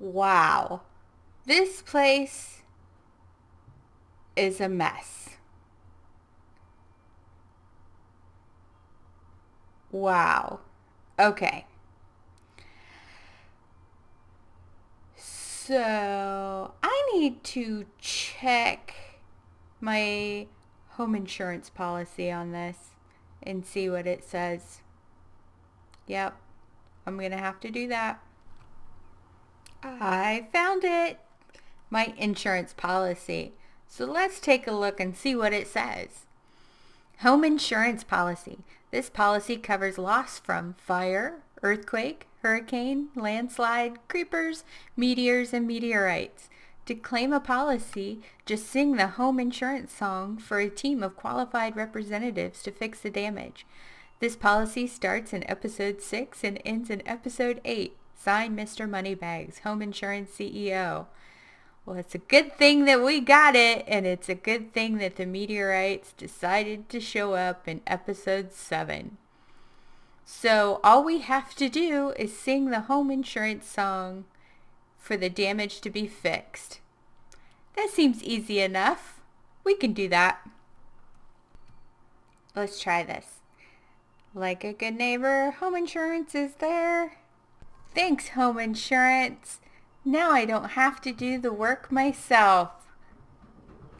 Wow. This place is a mess. Wow. Okay. So, I need to check my home insurance policy on this and see what it says. Yep, I'm going to have to do that. I found it. My insurance policy. So let's take a look and see what it says. Home insurance policy. This policy covers loss from fire, earthquake, hurricane, landslide, creepers, meteors, and meteorites. To claim a policy, just sing the home insurance song for a team of qualified representatives to fix the damage. This policy starts in episode 6 and ends in episode 8. Signed, Mr. Moneybags, Home Insurance CEO. Well, it's a good thing that we got it, and it's a good thing that the meteorites decided to show up in episode 7. So all we have to do is sing the home insurance song for the damage to be fixed. That seems easy enough. We can do that. Let's try this. Like a good neighbor, home insurance is there. Thanks, home insurance. Now I don't have to do the work myself.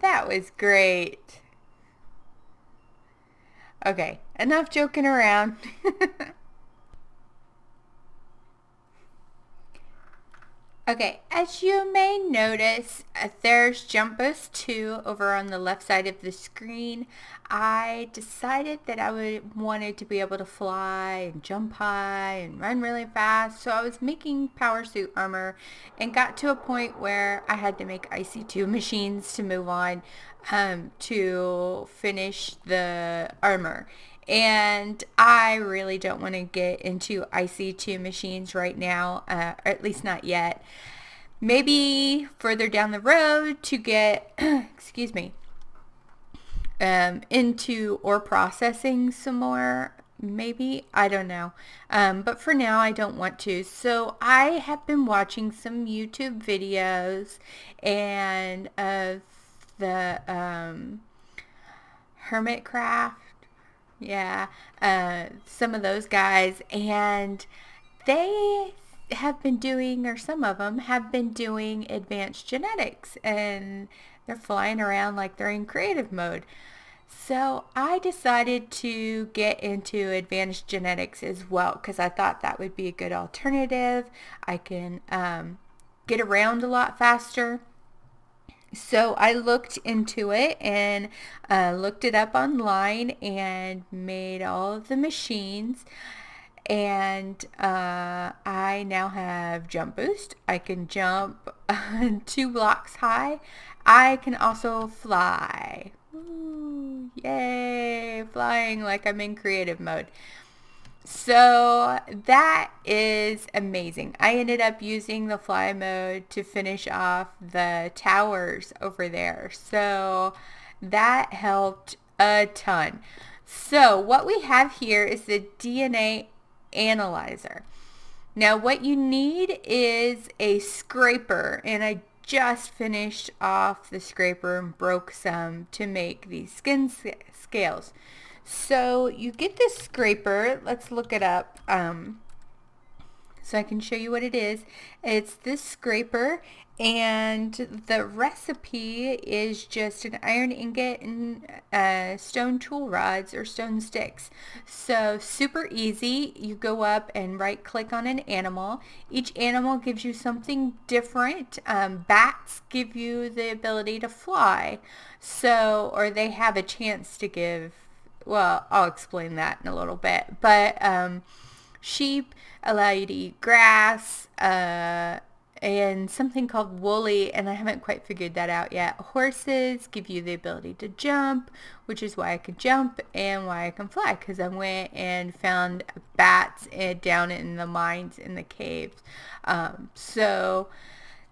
That was great. Okay, enough joking around. Okay, as you may notice, there's Jump Boost 2 over on the left side of the screen. I decided that wanted to be able to fly and jump high and run really fast, so I was making power suit armor and got to a point where I had to make IC2 machines to move on to finish the armor. And I really don't want to get into IC2 machines right now, or at least not yet. Maybe further down the road to get, excuse me, into ore processing some more. Maybe, I don't know. But for now, I don't want to. So I have been watching some YouTube videos and of the Hermitcraft. Yeah, some of those guys, and they have been doing, or some of them have been doing advanced genetics, and they're flying around like they're in creative mode. So I decided to get into advanced genetics as well because I thought that would be a good alternative. I can get around a lot faster. So I looked into it and looked it up online and made all of the machines. And I now have jump boost. I can jump 2 blocks high. I can also fly. Ooh, yay! Flying like I'm in creative mode. So that is amazing. I ended up using the fly mode to finish off the towers over there. So that helped a ton. So what we have here is the DNA analyzer. Now what you need is a scraper, and I just finished off the scraper and broke some to make these skin scales. So you get this scraper. Let's look it up so I can show you what it is. It's this scraper, and the recipe is just an iron ingot and stone tool rods or stone sticks. So super easy. You go up and right click on an animal. Each animal gives you something different. Bats give you the ability to fly, so, or they have a chance to give. Well, I'll explain that in a little bit. But sheep allow you to eat grass and something called woolly, and I haven't quite figured that out yet. Horses give you the ability to jump, which is why I can jump and why I can fly, because I went and found bats down in the mines in the caves. So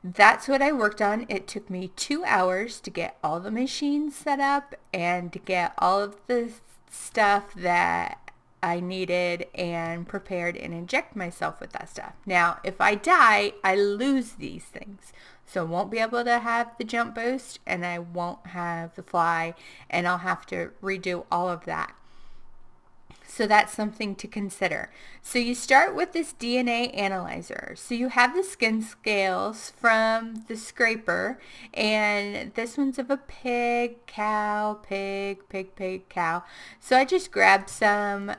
that's what I worked on. It took me 2 hours to get all the machines set up and to get all of the stuff that I needed and prepared and inject myself with that stuff. Now, if I die, I lose these things. So I won't be able to have the jump boost, and I won't have the fly, and I'll have to redo all of that. So that's something to consider. So you start with this DNA analyzer. So you have the skin scales from the scraper, and this one's of a pig, cow, pig, pig, pig, cow. So I just grabbed some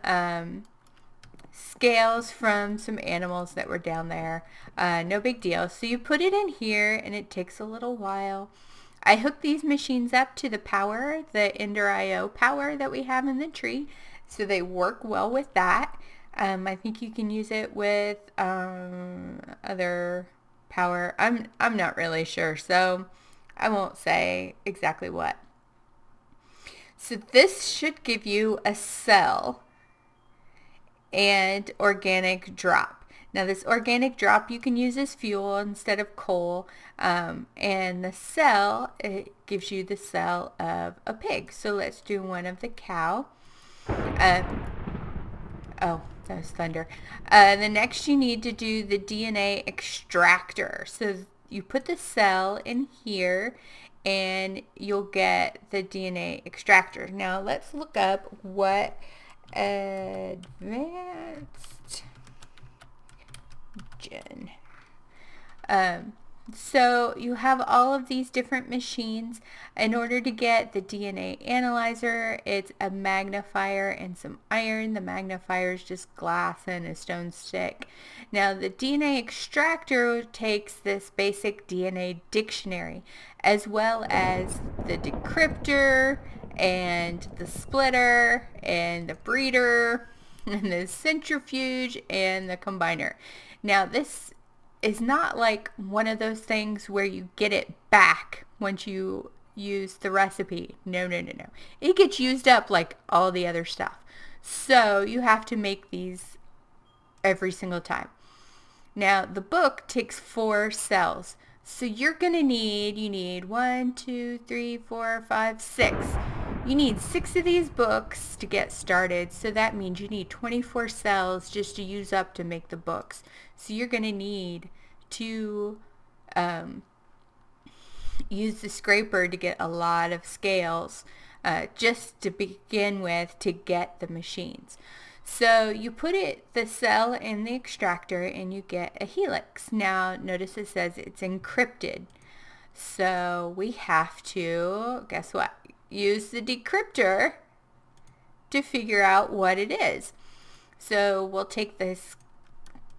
scales from some animals that were down there. No big deal. So you put it in here, and it takes a little while. I hooked these machines up to the power, the Ender IO power that we have in the tree. So they work well with that. I think you can use it with other power. I'm not really sure, so I won't say exactly what. So this should give you a cell and organic drop. Now this organic drop you can use as fuel instead of coal, and the cell, it gives you the cell of a pig. So let's do one of the cow. Oh, that was thunder. The next you need to do the DNA extractor. So you put the cell in here and you'll get the DNA extractor. Now let's look up what advanced gen. So you have all of these different machines. In order to get the DNA analyzer, it's a magnifier and some iron. The magnifier is just glass and a stone stick. Now the DNA extractor takes this basic DNA dictionary, as well as the decryptor and the splitter and the breeder and the centrifuge and the combiner. Now this is not like one of those things where you get it back once you use the recipe. No. It gets used up like all the other stuff. So you have to make these every single time. Now the book takes 4 cells. So you're going to need, you need 1, 2, 3, 4, 5, 6. You need 6 of these books to get started. So that means you need 24 cells just to use up to make the books. So you're going to need to use the scraper to get a lot of scales just to begin with to get the machines. So you put the cell in the extractor and you get a helix. Now notice it says it's encrypted. So we have to, guess what? Use the decryptor to figure out what it is. So we'll take this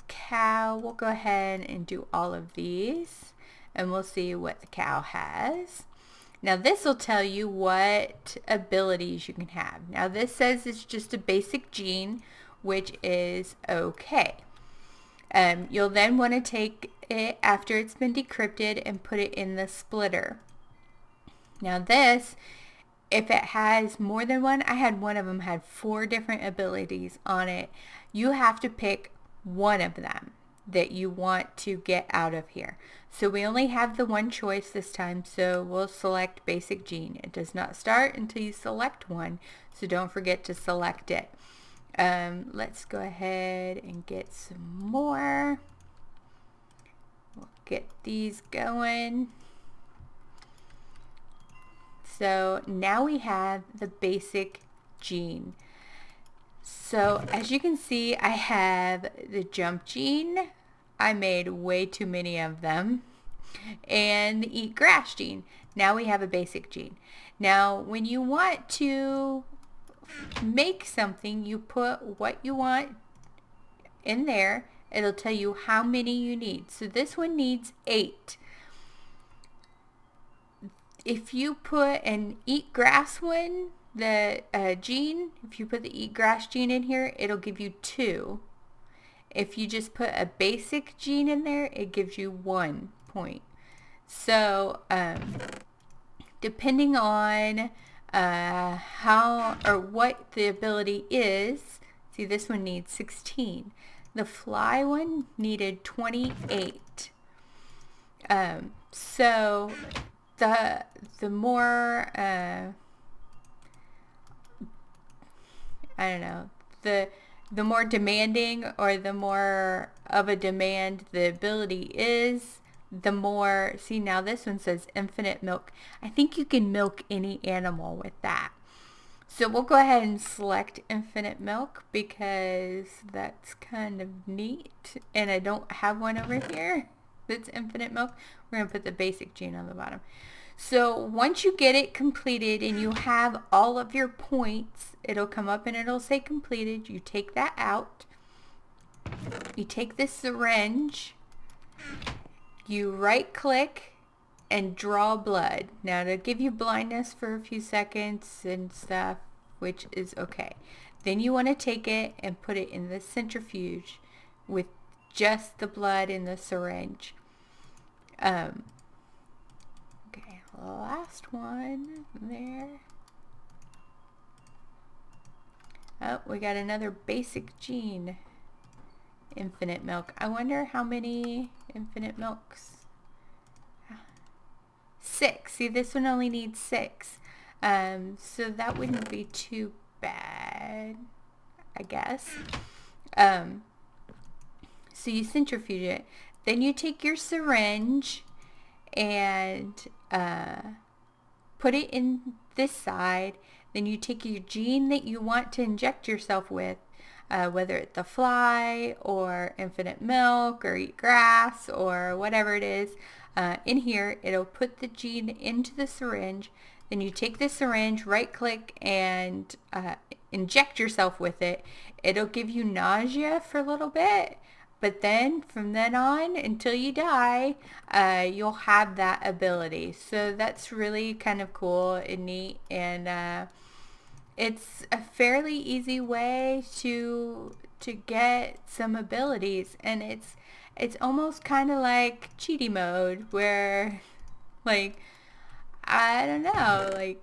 cow, we'll go ahead and do all of these and we'll see what the cow has. Now this will tell you what abilities you can have. Now this says it's just a basic gene, which is okay. You'll then want to take it after it's been decrypted and put it in the splitter. Now this, if it has more than one, I had one of them had 4 different abilities on it. You have to pick one of them that you want to get out of here. So we only have the one choice this time, so we'll select basic gene. It does not start until you select one, so don't forget to select it. Let's go ahead and get some more. We'll get these going. So now we have the basic gene. So as you can see, I have the jump gene. I made way too many of them. And the eat grass gene. Now we have a basic gene. Now when you want to make something, you put what you want in there. It'll tell you how many you need. So this one needs 8. If you put an eat grass one, the gene, if you put the eat grass gene in here, it'll give you 2. If you just put a basic gene in there, it gives you 1 point. So depending on how or what the ability is, see this one needs 16. The fly one needed 28. So the more I don't know, the more demanding or the more of a demand the ability is, the more, see now this one says infinite milk. I think you can milk any animal with that. So we'll go ahead and select infinite milk because that's kind of neat. And I don't have one over here that's infinite milk. We're going to put the basic gene on the bottom. So once you get it completed and you have all of your points, it'll come up and it'll say completed. You take that out. You take this syringe. You right click and draw blood. Now it'll give you blindness for a few seconds and stuff, which is okay. Then you want to take it and put it in the centrifuge with just the blood in the syringe. Okay, last one there. Oh, we got another basic gene. Infinite milk. I wonder how many infinite milks. 6. See, this one only needs 6. So that wouldn't be too bad, I guess. So you centrifuge it. Then you take your syringe and put it in this side. Then you take your gene that you want to inject yourself with, whether it's the fly or infinite milk or eat grass or whatever it is. In here, it'll put the gene into the syringe. Then you take the syringe, right click, and inject yourself with it. It'll give you nausea for a little bit, but then from then on until you die, you'll have that ability. So that's really kind of cool and neat, and it's a fairly easy way to get some abilities, and it's almost kind of like cheaty mode where, like, I don't know, like,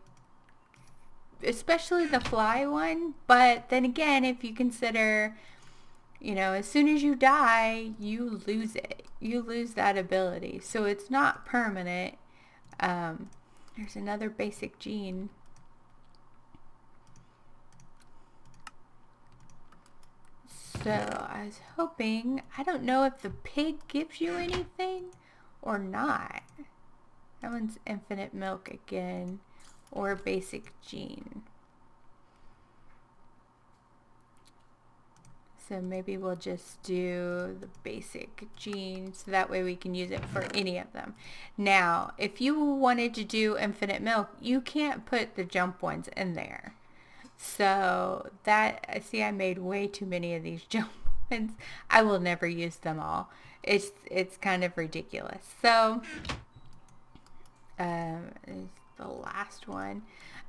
especially the fly one. But then again, if you consider, you know, as soon as you die, you lose it. You lose that ability. So it's not permanent. There's another basic gene. So I was hoping, I don't know if the pig gives you anything or not. That one's infinite milk again, or basic gene. So maybe we'll just do the basic gene so that way we can use it for any of them. Now, if you wanted to do infinite milk, you can't put the jump ones in there. So that, see, I made way too many of these jump ones. I will never use them all. It's kind of ridiculous. So the last one.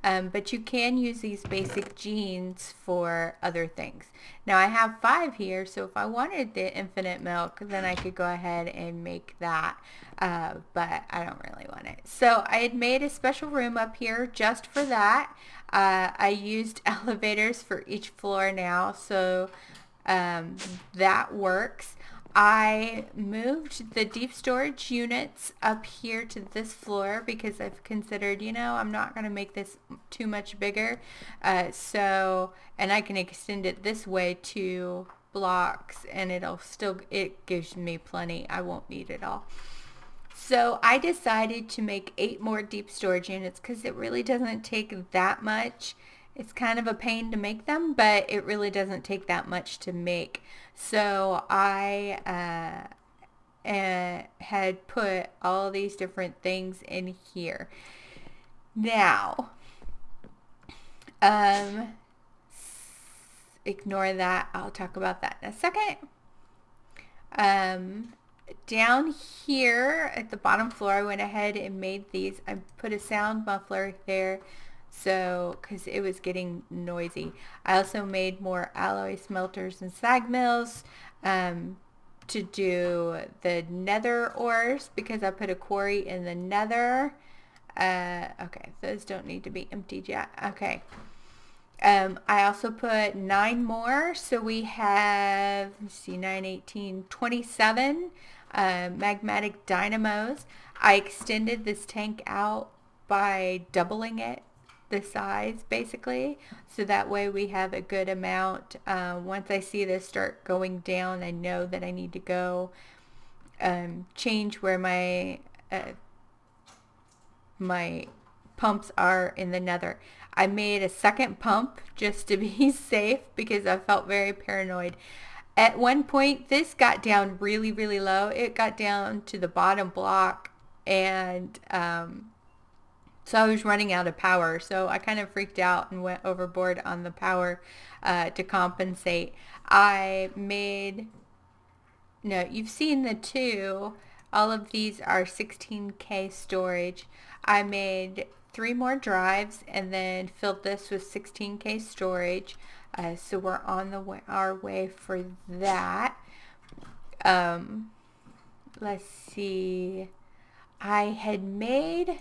But you can use these basic genes for other things. Now I have 5 here, so if I wanted the infinite milk, then I could go ahead and make that, but I don't really want it. So I had made a special room up here just for that. I used elevators for each floor now, so that works. I moved the deep storage units up here to this floor because I've considered, you know, I'm not going to make this too much bigger. And I can extend it this way 2 blocks and it gives me plenty. I won't need it all. So I decided to make 8 more deep storage units because it really doesn't take that much. It's kind of a pain to make them, but it really doesn't take that much to make. So I had put all these different things in here. Now, ignore that. I'll talk about that in a second. Down here at the bottom floor, I went ahead and made these. I put a sound muffler there. So, because it was getting noisy. I also made more alloy smelters and sag mills to do the nether ores because I put a quarry in the nether. Okay, those don't need to be emptied yet. Okay. I also put 9 more. So we have, let's see, 9, 18, 27 magmatic dynamos. I extended this tank out by doubling it. the size basically, so that way we have a good amount. Once I see this start going down, I know that I need to go change where my pumps are in the nether. I made a second pump just to be safe because I felt very paranoid. At one point, this got down really, really low. It got down to the bottom block, and so I was running out of power. So I kind of freaked out and went overboard on the power to compensate. No, you've seen the two. All of these are 16K storage. I made 3 more drives and then filled this with 16K storage. So we're on our way for that. Let's see. I made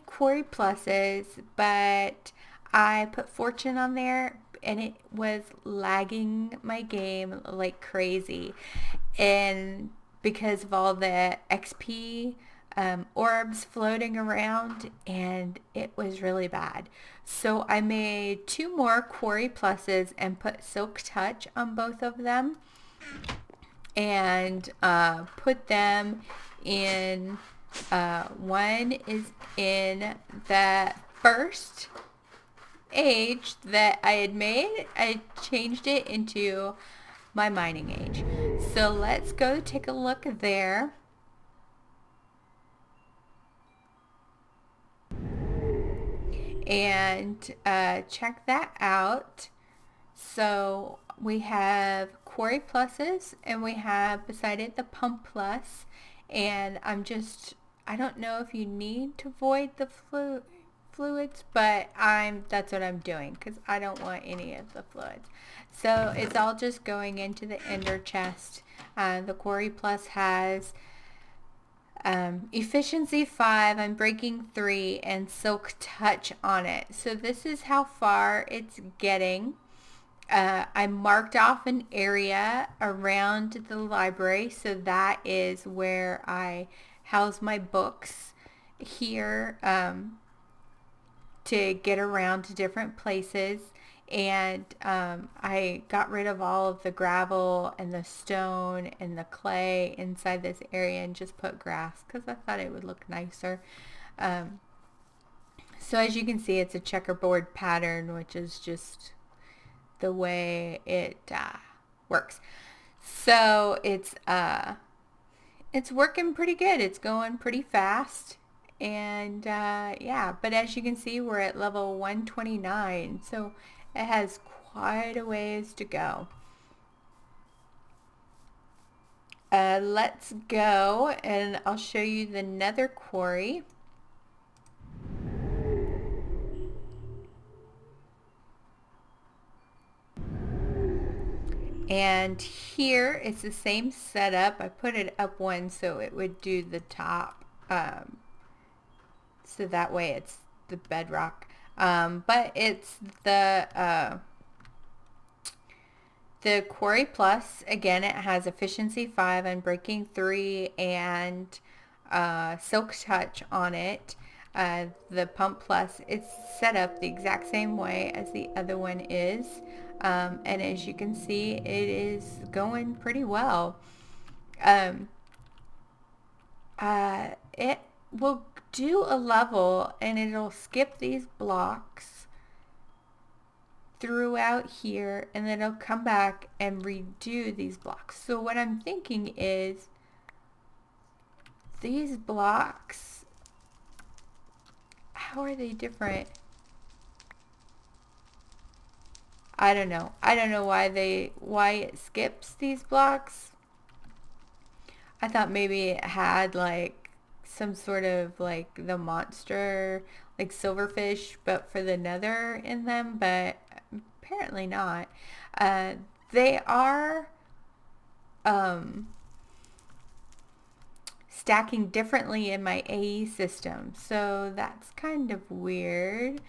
Quarry Pluses, but I put Fortune on there and it was lagging my game like crazy. And because of all the XP orbs floating around, and it was really bad. So I made 2 more Quarry Pluses and put Silk Touch on both of them and put them in, one is in the first age that I had made. I changed it into my mining age. So let's go take a look there. And check that out. So we have Quarry Pluses and we have beside it the Pump Plus. And I don't know if you need to void the fluids, but that's what I'm doing because I don't want any of the fluids. So it's all just going into the ender chest. The Quarry Plus has efficiency 5, I'm breaking 3, and Silk Touch on it. So this is how far it's getting. I marked off an area around the library, so that is where I house my books here to get around to different places. And I got rid of all of the gravel and the stone and the clay inside this area and just put grass because I thought it would look nicer. So as you can see, it's a checkerboard pattern, which is just the way it works. So it's working pretty good. It's going pretty fast. And yeah, but as you can see, we're at level 129. So it has quite a ways to go. Let's go and I'll show you the nether quarry. And here it's the same setup. I put it up one so it would do the top. So that way it's the bedrock. But it's the Quarry Plus. Again, it has efficiency 5 and breaking 3 and Silk Touch on it. The Pump Plus, it's set up the exact same way as the other one is. And as you can see, it is going pretty well. It will do a level and it'll skip these blocks throughout here and then it'll come back and redo these blocks. So what I'm thinking is these blocks, how are they different? I don't know. I don't know why it skips these blocks. I thought maybe it had like some sort of like the monster, like silverfish, but for the nether in them, but apparently not. They are stacking differently in my AE system, so that's kind of weird.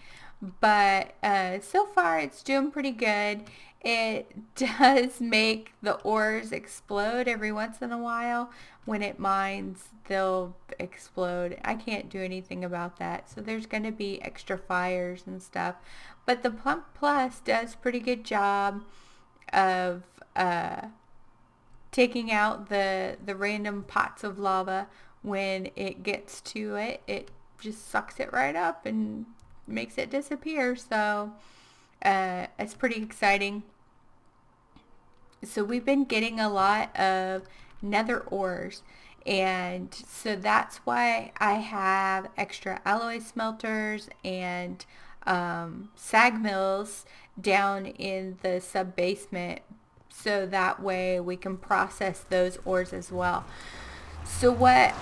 But so far it's doing pretty good. It does make the ores explode every once in a while. When it mines, they'll explode. I can't do anything about that. So there's going to be extra fires and stuff. But the Plump Plus does pretty good job of taking out the random pots of lava. When it gets to it, it just sucks it right up and makes it disappear. So it's pretty exciting. So we've been getting a lot of nether ores, and so that's why I have extra alloy smelters and sag mills down in the sub basement, so that way we can process those ores as well. So what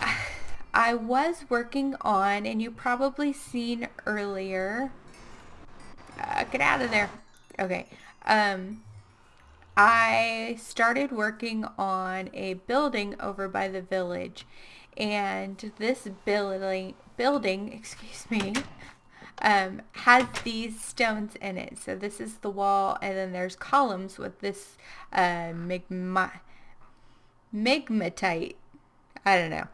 I was working on, and you probably seen earlier, get out of there. Okay. I started working on a building over by the village, and this building, excuse me, has these stones in it. So this is the wall, and then there's columns with this magmatite. I don't know.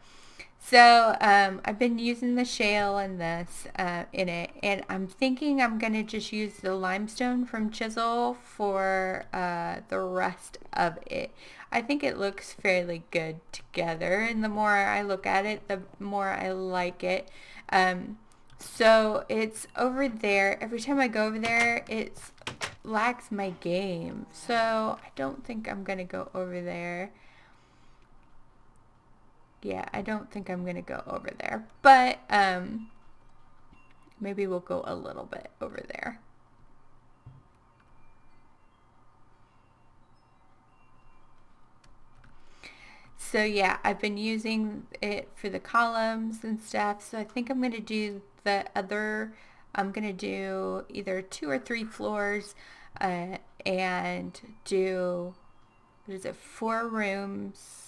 So I've been using the shale and this in it, and I'm thinking I'm going to just use the limestone from Chisel for the rest of it. I think it looks fairly good together, and the more I look at it, the more I like it. So it's over there. Every time I go over there, it lags my game. So I don't think I'm going to go over there. Yeah, I don't think I'm going to go over there. But maybe we'll go a little bit over there. So yeah, I've been using it for the columns and stuff. So I think I'm going to do I'm going to do either 2 or 3 floors and do, 4 rooms?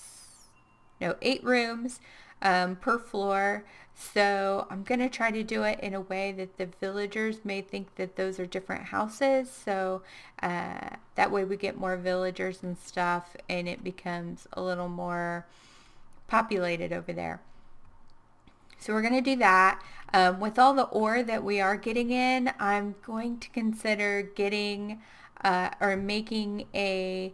No, 8 rooms per floor. So I'm going to try to do it in a way that the villagers may think that those are different houses. So that way we get more villagers and stuff, and it becomes a little more populated over there. So we're going to do that. With all the ore that we are getting in, I'm going to consider getting or making a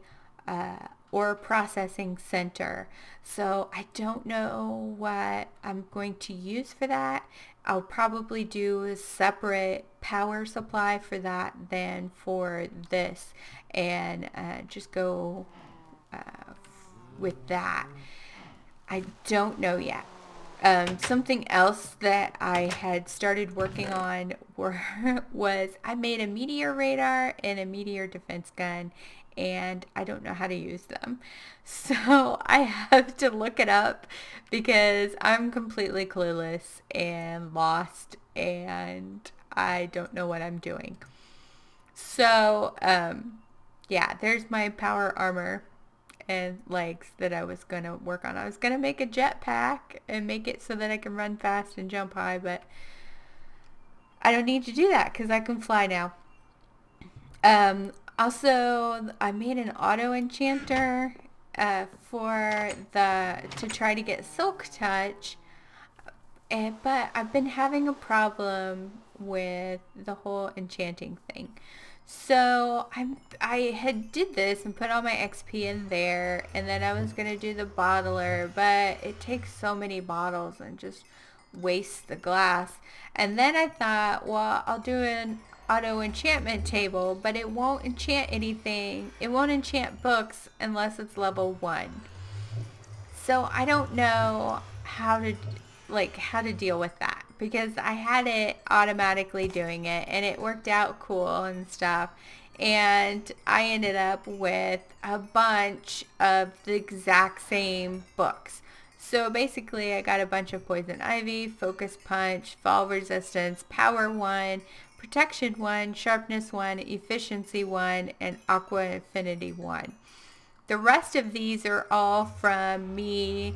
ore processing center. So I don't know what I'm going to use for that. I'll probably do a separate power supply for that than for this, and just go with that. I don't know yet. Something else that I had started working on was I made a meteor radar and a meteor defense gun, and I don't know how to use them. So I have to look it up because I'm completely clueless and lost, and I don't know what I'm doing. So, yeah, there's my power armor and legs that I was going to work on. I was going to make a jetpack and make it so that I can run fast and jump high, but I don't need to do that because I can fly now. Also, I made an auto enchanter to try to get Silk Touch, but I've been having a problem with the whole enchanting thing. So I had did this and put all my XP in there, and then I was going to do the bottler, but it takes so many bottles and just wastes the glass. And then I thought, well, I'll do an auto enchantment table, but it won't enchant anything. It won't enchant books unless it's level 1. So I don't know how to deal with that, because I had it automatically doing it and it worked out cool and stuff, and I ended up with a bunch of the exact same books. So basically I got a bunch of Poison Ivy, Focus Punch, Fall Resistance, Power 1, Protection 1, Sharpness 1, Efficiency 1, and Aqua Affinity 1. The rest of these are all from me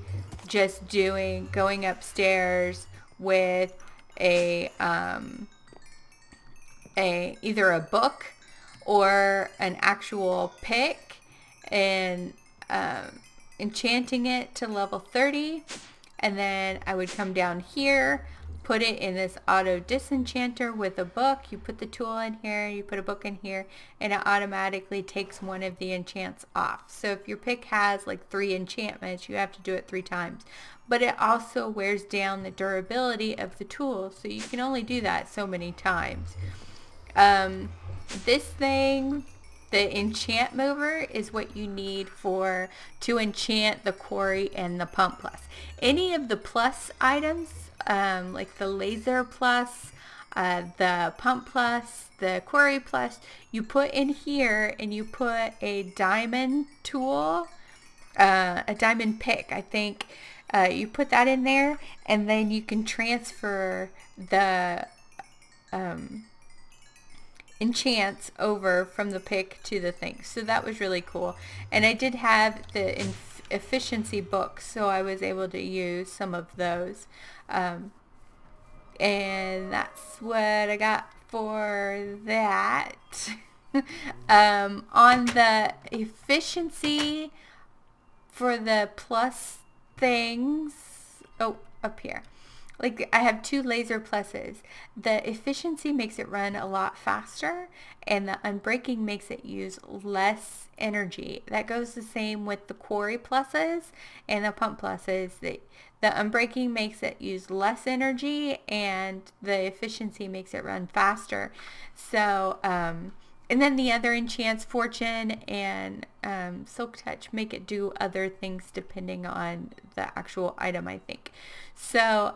just going upstairs with either a book or an actual pick and enchanting it to level 30, and then I would come down here, put it in this auto disenchanter with a book. You put the tool in here, you put a book in here, and it automatically takes one of the enchants off. So if your pick has like 3 enchantments, you have to do it 3 times. But it also wears down the durability of the tool, so you can only do that so many times. This thing, the enchant mover, is what you need to enchant the quarry and the pump plus. Any of the plus items, like the laser plus, the pump plus, the quarry plus, you put in here, and you put a diamond tool, a diamond pick, I think. You put that in there, and then you can transfer the enchants over from the pick to the thing. So that was really cool. And I did have the efficiency books, so I was able to use some of those. And that's what I got for that. On the efficiency for the plus things, up here, like I have 2 laser pluses. The efficiency makes it run a lot faster, and the unbreaking makes it use less energy. That goes the same with the quarry pluses and the pump pluses. The unbreaking makes it use less energy, and the efficiency makes it run faster. So and then the other enchants, Fortune and Silk Touch, make it do other things depending on the actual item, I think. So,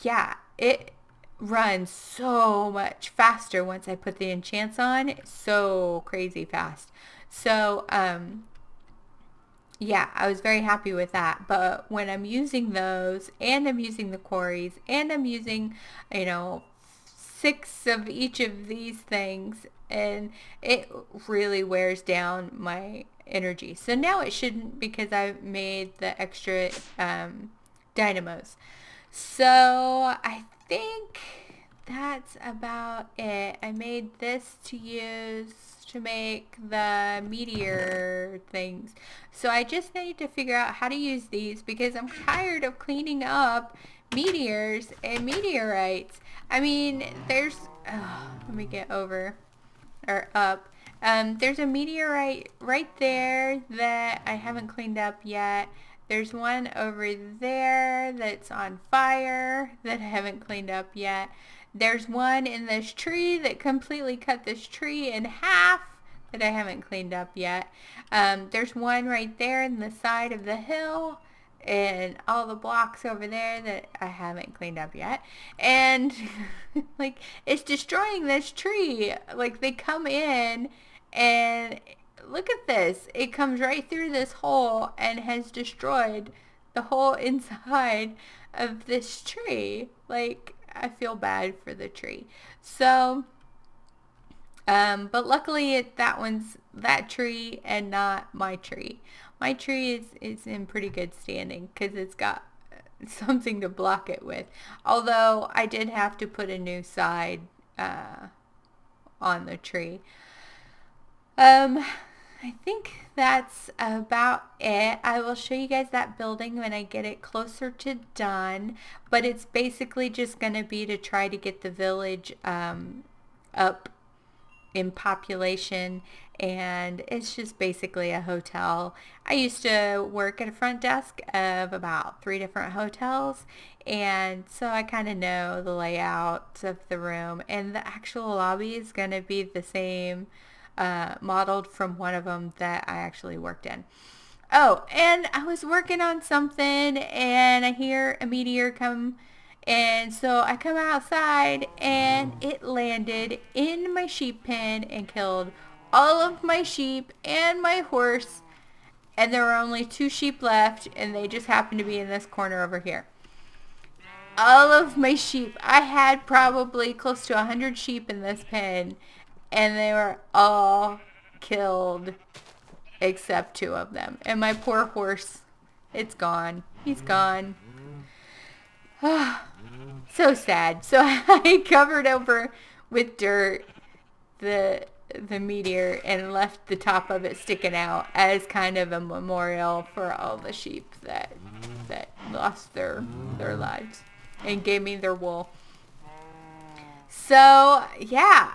yeah, it runs so much faster once I put the enchants on. It's so crazy fast. So, yeah, I was very happy with that. But when I'm using those, and I'm using the quarries, and I'm using, 6 of each of these things, and it really wears down my energy. So now it shouldn't, because I've made the extra dynamos. So I think that's about it. I made this to use to make the meteor things. So I just need to figure out how to use these, because I'm tired of cleaning up meteors and meteorites. I mean, let me get over or up. There's a meteorite right there that I haven't cleaned up yet. There's one over there that's on fire that I haven't cleaned up yet. There's one in this tree that completely cut this tree in half that I haven't cleaned up yet. There's one right there in the side of the hill, and all the blocks over there that I haven't cleaned up yet. And like, it's destroying this tree. Like, they come in, and look at this. It comes right through this hole and has destroyed the whole inside of this tree. Like, I feel bad for the tree. So, but luckily that tree and not my tree. My tree is in pretty good standing, because it's got something to block it with. Although I did have to put a new side on the tree. I think that's about it. I will show you guys that building when I get it closer to done. But it's basically just going to be to try to get the village up in population, and it's just basically a hotel. I used to work at a front desk of about 3 different hotels, and so I kind of know the layout of the room, and the actual lobby is going to be the same, modeled from one of them that I actually worked in. Oh, and I was working on something, and I hear a meteor come. And so I come outside, and it landed in my sheep pen and killed all of my sheep and my horse. And there were only 2 sheep left, and they just happened to be in this corner over here. All of my sheep. I had probably close to 100 sheep in this pen, and they were all killed except 2 of them. And my poor horse, it's gone. He's gone. So sad. So I covered over with dirt the meteor and left the top of it sticking out as kind of a memorial for all the sheep that that lost their lives and gave me their wool. So yeah,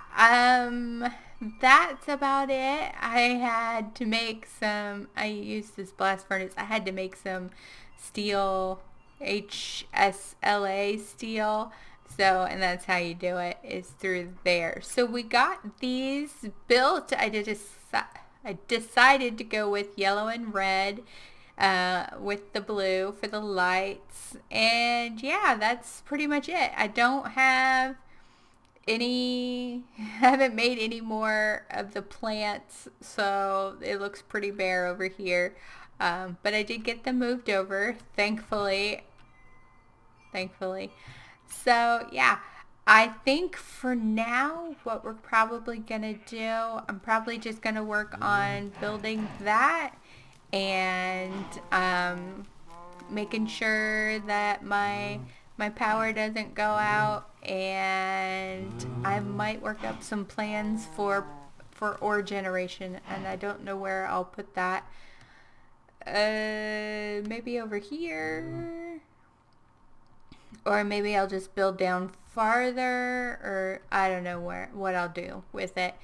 that's about it. I had to make some, I used this blast furnace. I had to make some steel, HSLA steel. So, and that's how you do it, is through there. So we got these built. I decided to go with yellow and red, with the blue for the lights. And yeah, that's pretty much it. I don't have haven't made any more of the plants, so it looks pretty bare over here. But I did get them moved over, thankfully. So yeah, I think for now what we're probably gonna do, I'm probably just gonna work on building that and making sure that my power doesn't go out, and I might work up some plans for ore generation, and I don't know where I'll put that. Maybe over here, or maybe I'll just build down farther, or I don't know what I'll do with it.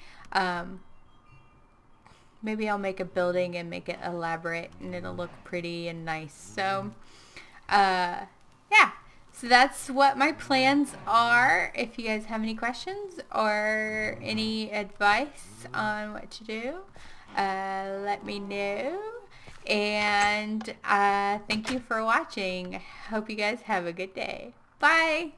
Maybe I'll make a building and make it elaborate, and it'll look pretty and nice. So yeah, so that's what my plans are. If you guys have any questions or any advice on what to do, let me know. And thank you for watching. Hope you guys have a good day. Bye.